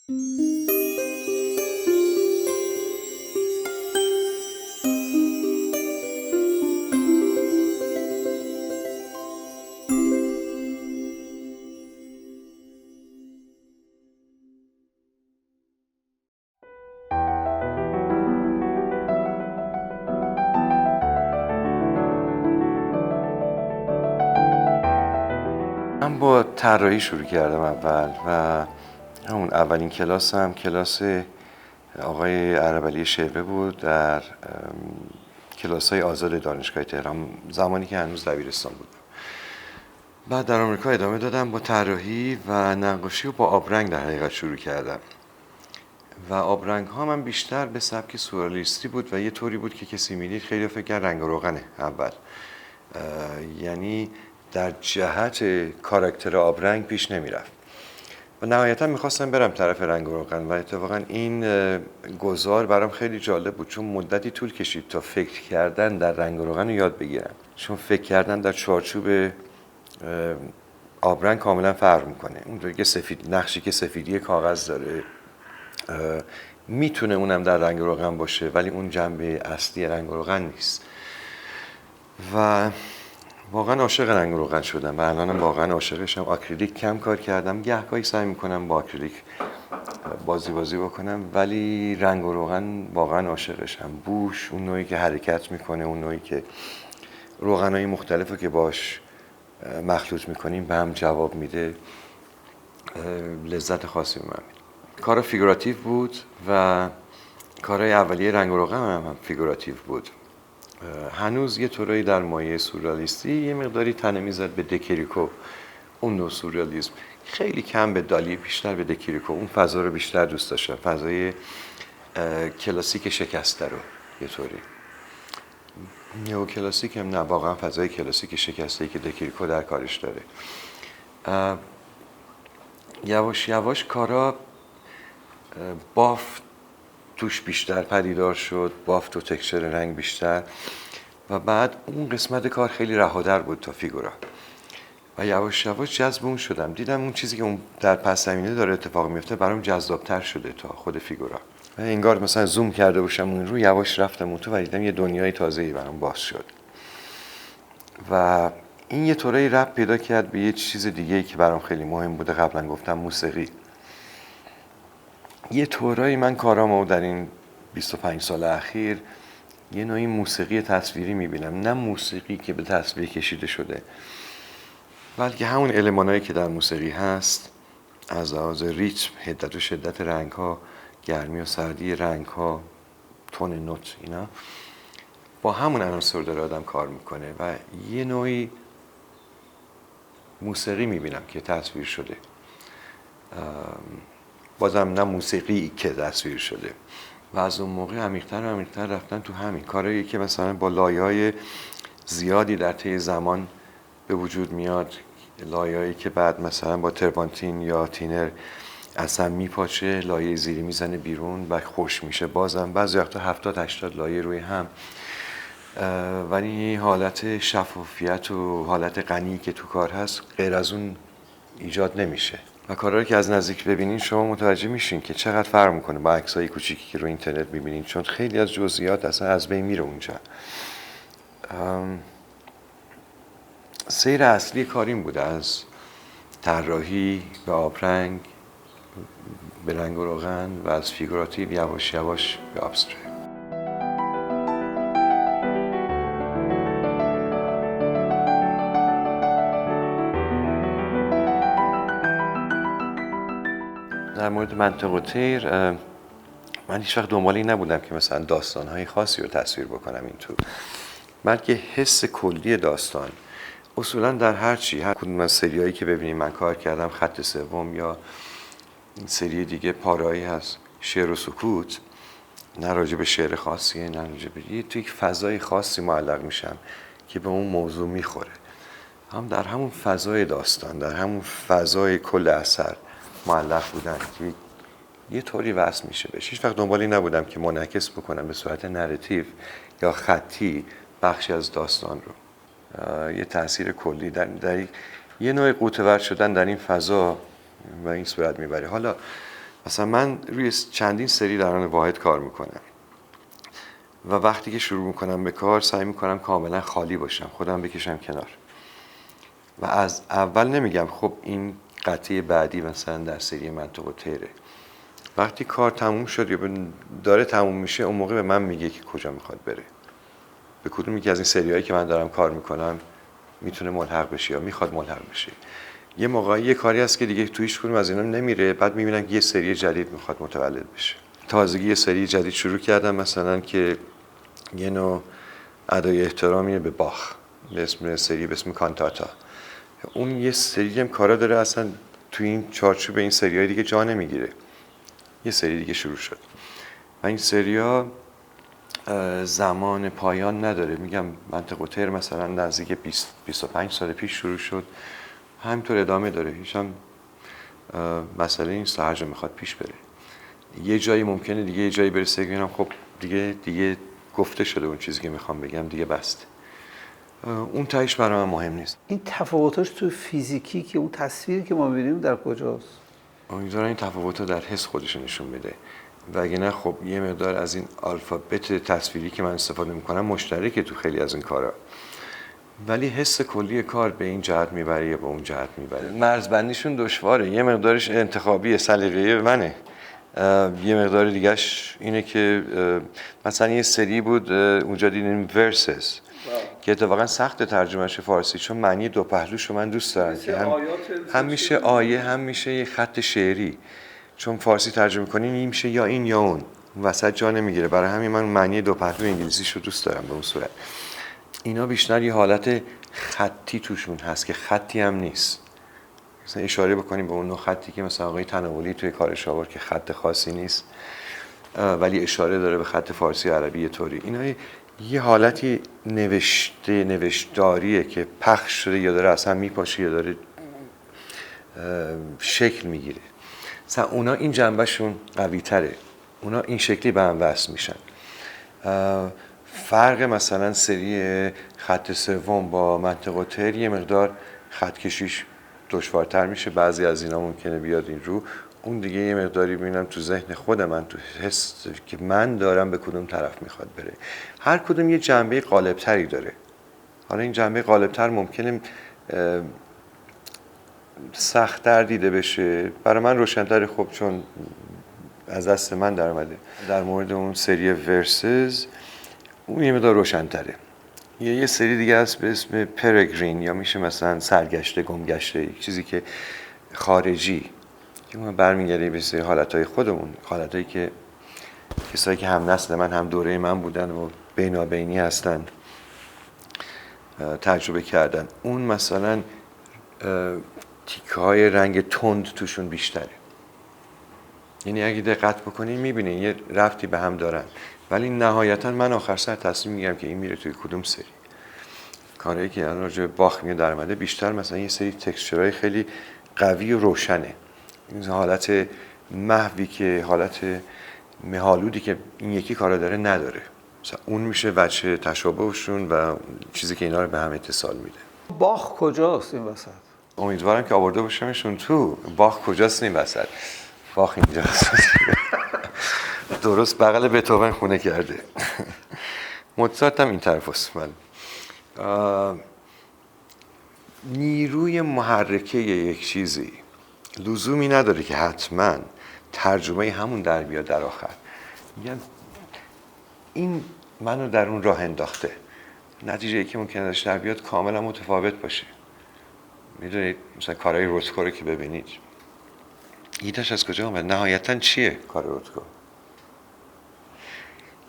من با طراحی شروع کردم اول و همون اولین کلاسم کلاس آقای عربعلی شربه بود در کلاس‌های آزاد دانشگاه تهران، زمانی که هنوز دبیرستان بودم. بعد در آمریکا ادامه دادم با طراحی و نقاشی و با آبرنگ در حقیقت شروع کردم و آبرنگ ها من بیشتر به سبک سورئالیستی بود و یه طوری بود که کسی میدید خیلی فکر کرد رنگ و روغنه اول، یعنی در جهت کاراکتر آبرنگ پیش نمیرفت و نهایتا میخواستم برم طرف رنگ و روغن و اتفاقا این گذار برام خیلی جالب بود، چون مدتی طول کشید تا فکر کردن در رنگ و روغن رو یاد بگیرم، چون فکر کردن در چارچوب آبرنگ کاملا فرق میکنه. اون که سفید، نقشی که سفیدی کاغذ داره میتونه اونم در رنگ و روغن باشه ولی اون جنبه اصلی رنگ و روغن نیست و واقعا عاشق رنگ و روغن شدم و الانم واقعا عاشقشم. آکریلیک کم کار کردم، گهگاهی سعی میکنم با آکریلیک بازی بکنم، ولی رنگ و روغن واقعا عاشقشم. بوش، اون نوعی که حرکت میکنه، اون نوعی که روغنای مختلفو که باش مخلوط میکنیم به هم جواب میده، لذت خاصی به من میده. کار فیگوراتیو بود و کارهای اولیه رنگ و روغن هم فیگوراتیو بود. هنوز یه طورایی در مایه سورئالیستی، یه مقداری تنه میزد به دکریکو، اون نوع سورئالیسم، خیلی کم به دالی، بیشتر به دکریکو. اون فضا رو بیشتر دوست داشتم، فضای کلاسیک شکسته رو یه طوری. نیو کلاسیک هم نه، واقعا فضای کلاسیک شکسته‌ای که دکریکو در کارش داره. یواش یواش کارا بافت توش بیشتر پدیدار شد، بافت و تکسچر رنگ بیشتر و بعد اون قسمت کار خیلی رهادر بود تا فیگورا و یواش یواش جذب اون شدم. دیدم اون چیزی که اون در پس زمینه داره اتفاق میفته برام جذابتر شده تا خود فیگورا و انگار مثلا زوم کرده باشم اون رو، یواش رفتم اون تو و دیدم یه دنیای تازه‌ای برام باز شد و این یه طوری ربط پیدا کرد به یه چیز دیگه‌ای که برام خیلی مهم بوده. قبلا گفتم موسیقی. یه طورایی من کارامو در این 25 سال اخیر یه نوعی موسیقی تصویری میبینم، نه موسیقی که به تصویر کشیده شده بلکه همون المانایی که در موسیقی هست، از لحاظ ریتم، حدت و شدت رنگ ها، گرمی و سردی رنگ ها، تون نوت، اینا با همون عناصر داره آدم کار میکنه و یه نوعی موسیقی میبینم که تصویر شده، بازم نه موسیقی که تصویر شده و از اون موقع عمیق‌تر و عمیق‌تر رفتن تو همین کارهایی که مثلا با لایه‌های زیادی در طی زمان به وجود میاد، لایه‌ای که بعد مثلا با ترپانتین یا تینر اصلا میپاچه، لایه زیری میزنه بیرون و خوش میشه. بازم بعضی وقتا 70-80 لایه روی هم، ولی حالت شفافیت و حالت غنی که تو کار هست غیر از اون ایجاد نمیشه و کارا رو که از نزدیک ببینین شما متوجه میشین که چقدر فرق میکنه با عکسای کوچیکی که رو اینترنت میبینین، چون خیلی از جزئیات اصلا از بین میره اونجا. سیر اصلی کاریم بوده از طراحی به آبرنگ، به رنگ و روغن و از فیگوراتیو یواش یواش به ابسترکت. در مورد منطق و طیر، من هیچ وقت دنبال این نبودم که مثلا داستان‌های خاصی رو تصویر بکنم این تو، بلکه حس کلی داستان. اصولا در هر کدوم از سریایی که ببینیم من کار کردم، خط سوم یا این سری دیگه پاره‌ای هست، شعر و سکوت، نه راجع به شعر خاصیه نه راجع به توی یک فضای خاصی معلق میشم که به اون موضوع میخوره، هم در همون فضای داستان، در همون فضای کل اثر معلق بودن که یه طوری وصل میشه بهش. هیچ وقت دنبالی نبودم که منعکس بکنم به صورت نراتیو یا خطی بخشی از داستان رو. یه تاثیر کلی در یه نوع قوطه‌ور شدن در این فضا و این صورت میبره. حالا مثلا من روی چندین سری در آن واحد کار میکنم و وقتی که شروع میکنم به کار سعی میکنم کاملا خالی باشم، خودم بکشم کنار و از اول نمیگم خب این قطعه بعدی مثلا در سری منطق و تیره. وقتی کار تموم شد یا داره تموم میشه اون موقع به من میگه که کجا میخواد بره، به کدوم یکی از این سریایی که من دارم کار میکنم میتونه ملحق بشه یا میخواد ملحق بشه. یه موقعی یه کاری هست که دیگه تویش کدوم از اینا نمیره، بعد میبینم یه سری جدید میخواد متولد بشه. تازگی یه سری جدید شروع کردم مثلا که یه نوع ادای احترامی به باخ به اسم کانتاتا. اون یه سری هم کارا داره اصلا تو این چارچوب این سریای دیگه جا نمیگیره. یه سری دیگه شروع شد و این سریا زمان پایان نداره. میگم منطق و تیر مثلا نزدیک 20-25 سال پیش شروع شد، همینطور ادامه داره. هیچ هم مسئله این هر جا میخواد پیش بره. یه جایی ممکنه دیگه یه جایی برسه که بگم خب دیگه گفته شده اون چیزی که میخوام بگم دیگه بست. اون تایش برای من مهم نیست. این تفاوتاش تو فیزیکی که اون تصویری که ما می‌بینیم در کجاست؟ امیدوارم این تفاوت‌ها در حس خودش نشون بده. و اگه نه خب یه مقدار از این آلفابت تصویری که من استفاده میکنم مشترکه تو خیلی از این کارا، ولی حس کلی کار به این جهت میبره یا به اون جهت میبره. مرزبندیشون دشواره، یه مقدارش انتخابی سلیقه‌ای منه، یه مقدار دیگهش اینه که مثلا یه سری بود اونجا دیدیم ورسز که اتفاقا سخت ترجمهش فارسی چون معنی دو پهلوشو من دوست دارم که هم میشه آیه هم میشه یه خط شعری، چون فارسی ترجمه کنی میشه یا این یا اون وسط جا نمیگیره. برای همین من معنی دو پهلو انگلیسیشو دوست دارم به اون صورت. اینا بیشتر یه حالت خطی توشون هست که خطی هم نیست. مثلا اشاره بکنیم به اون نوع خطی که مثلا آقای تناولی توی کارش آورد که خط خاصی نیست ولی اشاره داره به خط فارسی عربی طوری. اینا یه حالتی نوشتاریه که پخش شده یا داره اصلا میپاشه یا داره شکل میگیره. مثلا اونا این جنبهشون قوی تره، اونا این شکلی به هم وصل میشن. فرق مثلا سری خط سوم با منطق و تیر یه مقدار خط کشیش دشوارتر میشه، بعضی از اینا ممکنه بیاد این رو، اون دیگه یه مقداری ببینم تو ذهن خود من، تو حس که من دارم به کدوم طرف میخواد بره. هر کدوم یه جنبه غالبتری داره. حالا این جنبه غالبتر ممکنه سخت‌تر دیده بشه، برای من روشن‌تر خب چون از دست من در اومده. در مورد اون سری ورسز اون یه مقدار روشن‌تره. یه سری دیگه هست به اسم پرگرین یا میشه مثلا سرگشته گمگشته، چیزی که خارجی که ما برمیگرده به سری حالتهای خودمون، حالتهایی که کسایی که هم نسل من هم دوره من بودن و بینابینی هستن تجربه کردن. اون مثلا تیکه‌های رنگ تند توشون بیشتره. یعنی اگه دقت بکنین میبینین یه ربطی به هم دارن، ولی نهایتا من آخر سر تصمیم میگیرم که این میره توی کدوم سری. کاری که الان راجع به باخ میاد در اومده بیشتر مثلا یه سری تکسچرهای خیلی قوی و روشنه. این حالت محوی که حالت مه‌آلودی که این یکی کارا داره نداره. مثلا اون میشه وجه تشابهشون و چیزی که اینا رو به هم اتصال میده. باخ کجاست این وسط؟ امیدوارم که آورده باشمشون تو. باخ کجاست این وسط؟ باخ اینجاست. درست بغل بتوون خونه کرده. موزارت هم این طرف است. نیروی محرکه یک چیزی لزومی نداره که حتما ترجمه همون در بیاد در آخر. میگن این منو در اون راه انداخته، نتیجه که ممکنه ازش در بیاد کاملا متفاوت باشه. میدونید مثلا کارهای روتکو رو که ببینید ایدهش از کجا اومد، نهایتا چیه کار روتکو؟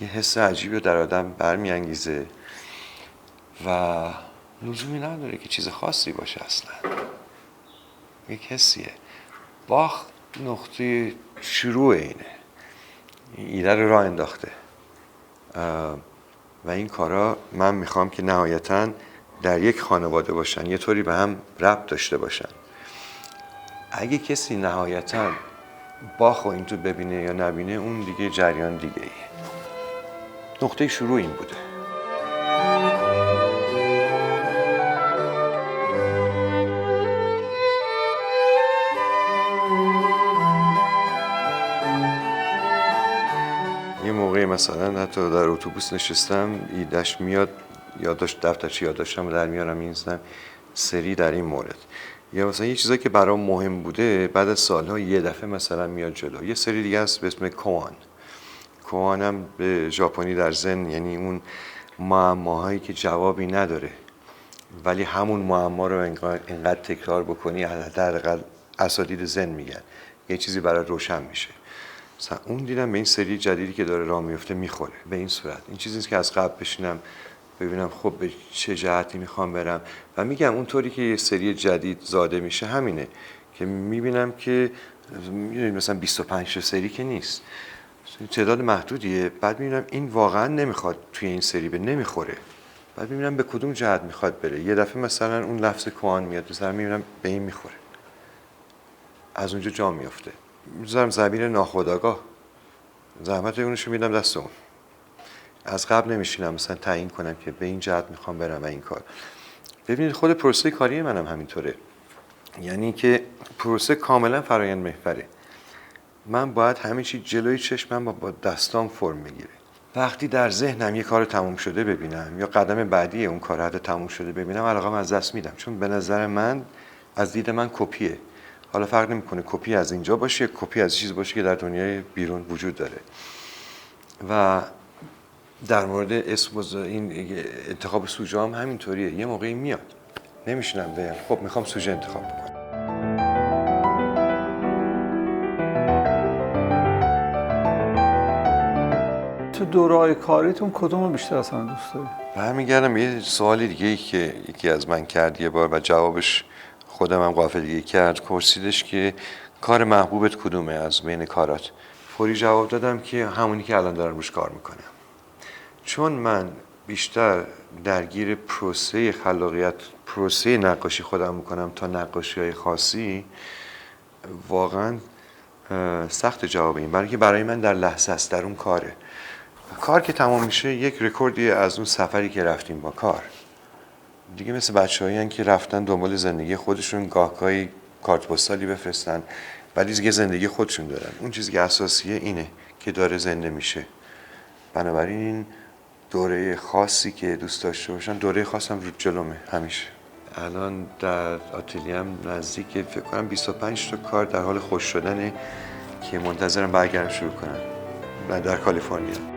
یه حس عجیبی رو در آدم برمیانگیزه و لزومی نداره که چیز خاصی باشه اصلا، یک حسیه. باخ نقطه شروع اینه، این ایده رو راه انداخته و این کارا من میخوام که نهایتاً در یک خانواده باشن، یه طوری به هم ربط داشته باشن. اگه کسی نهایتاً باخ رو این تو ببینه یا نبینه اون دیگه جریان دیگه ایه. نقطه شروع این بوده. یه موقعی مثلا حتی در اتوبوس نشستم ایدهش میاد، یادداشت دفترچه یادداشتم رو در میارم می‌نویسم سری در این مورد. یا مثلا یه چیزایی که برام مهم بوده بعد از سالها یه دفعه مثلا میاد جلو. یه سری دیگه هست به اسم کوان هم به ژاپنی در ژن یعنی اون معماهایی که جوابی نداره ولی همون معما رو اینقدر تکرار بکنی حداقل اساتید ژن میگن یه چیزی برای روشن میشه. مثلا اون دیدم به این سری جدیدی که داره راه میفته میخوره به این صورت. این چیزی نیست که از قبل بشینم ببینم خب به چه جهتی میخوام برم و میگم اونطوری که یه سری جدید زاده میشه همینه که میبینم که میدونید مثلا 25 سری که نیست، تعداد محدودیه. بعد میبینم این واقعا نمیخواد توی این سری به نمیخوره. بعد میبینم به کدوم جهت میخواد بره. یه دفعه مثلا اون لفظ کوان میاد مثلا میبینم به این میخوره، از اونجا جا میفته، میذارم زمین ناخودآگاه، زحمت اونشو میدم دست اون. از قبل نمیشینم مثلا تعیین کنم که به این جهت میخوام برم و این کار. ببینید خود پروسه کاری منم همینطوره، یعنی که پروسه کاملا فرآیند محوره. من باید همه چی جلوی چشمم با دستام فرم میگیره. وقتی در ذهنم یه کار تموم شده ببینم یا قدم بعدی اون کار حتی تموم شده ببینم علاقه‌ام از دست میدم، چون به نظر من از دید من کپیه. حالا فرق نمیکنه کپی از اینجا باشه یا کپی از چیز باشه که در دنیای بیرون وجود داره. و در مورد اسم این انتخاب سوژه هم همینطوریه. یه موقعی میاد نمیشونم بگم خب میخوام سوژه انتخاب بکنم. تو دوره‌های کاریتون کدوم رو بیشتر اصلا دوست داری؟ برمیگردم یه سوال دیگه‌ای که یکی از من کرد یه بار و جوابش خودم هم غافلگیری کرد. پرسیدش که کار محبوبت کدومه از بین کارات؟ فوری جواب دادم که همونی که الان دارم روش کار میکنم. چون من بیشتر درگیر پروسه خلاقیت، پروسه نقاشی خودم میکنم تا نقاشی‌های خاصی، واقعا سخت جواب این، برای که برای من در لحظه است، در اون کاره. کار که تمام میشه یک رکوردی از اون سفری که رفتیم با کار دیگه، مثل بچه‌هایی که رفتن دنبال زندگی خودشون، گاهی کارت پستالی بفرستن ولی دیگه زندگی خودشون دارن. اون چیزی که اساسیه اینه که داره زنده میشه. بنابراین دوره خاصی که دوست داشته باشم، دوره خاصم رو جلومه همیشه. الان در آتلیه‌ام نزدیک فکر کنم 25 تا کار در حال خوش شدنه که منتظرم برگردم شروع کنم. من در کالیفرنیا.